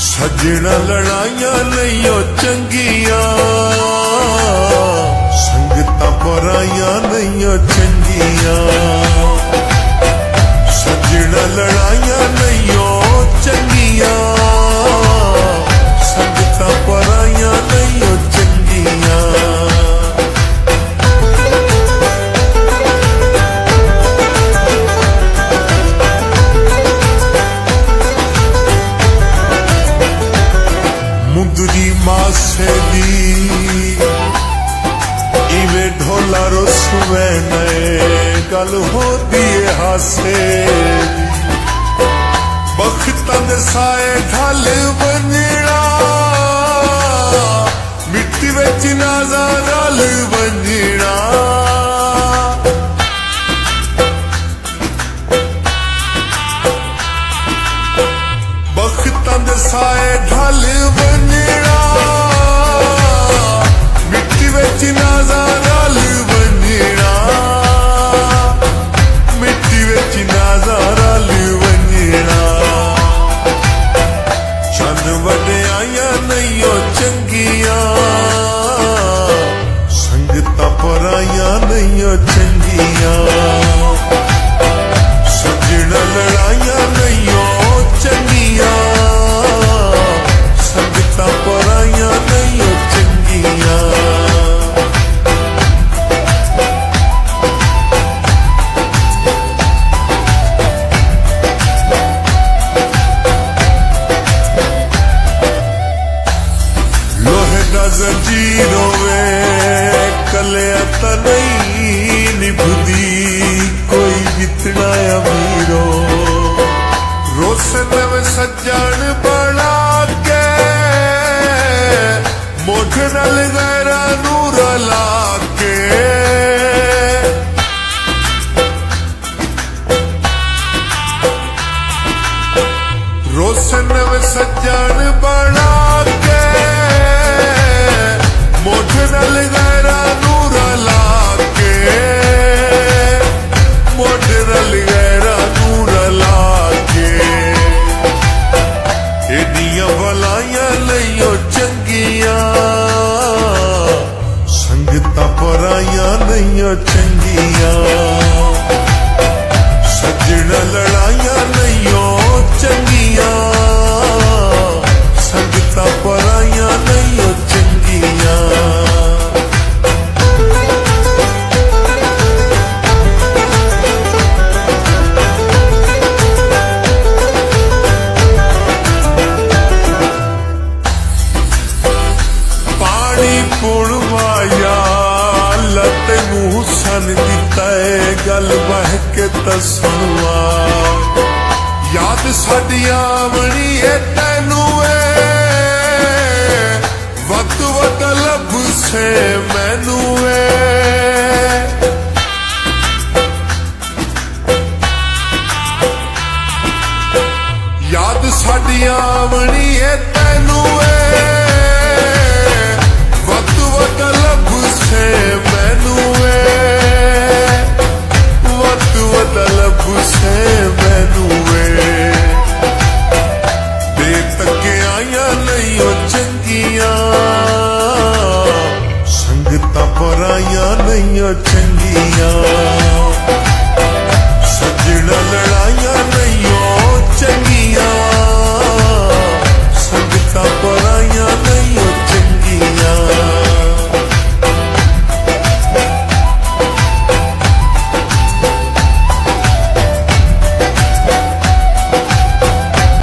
सजना लड़ाइयां नहीं ओ चंगियां संगतां पराइयां नहीं ओ चंगियां सजना लड़ाइयां नहीं ओ चंगियां संगतां पराइयां नहीं ओ चंगियां मुंदरी मासे दी इवे ढोला रुसवे नए गल होती है हासे बख्तां दे साए ढल बनना मिट्टी विच नाज़ा रल बनना बख्तां दे साए ढल बनना मिट्टी विच नाज़ा रल बनना मिट्टी विच नाज़ा रल बनना चन वड्याइयां नहीं ओ चंगियां संगतां पराइयां नहीं ओ चंगियां सजना लड़ाइयां नहीं ओ चंगियां संगतां पराइयां नहीं ओ चंगियां लोहे दा जंजीर होवे कलिया तां नहीं निभदी कोई जितना अमीरो रोशन में सज्जन बना के मोठ नल गैरा नूर ला के रोशन में सज्जन बना के मोठ नल गैरा नूर ला के मोठ नल गैरा नूर ला के एडियां भलाइयां नहीं ओ चंगियां संगतां पराइयां नहीं ओ चंगियां सजना लड़ाइयां नहीं ओ चंगियां संगतां पराइयां नहीं ओ चंगियां पानी पुड़वाया लत मुँह सन दिता है गल बह के तसुआ याद साडिया बनी है तैनू वक्त वक्त लब से मैनू याद साडिया बनी है तैनू वक्त वक्त लब से मैनू वक्त वक्त लब से मैनू बेतकियाइयां नहीं ओ चंगियां संगतां पराइयां नहीं ओ चंगियां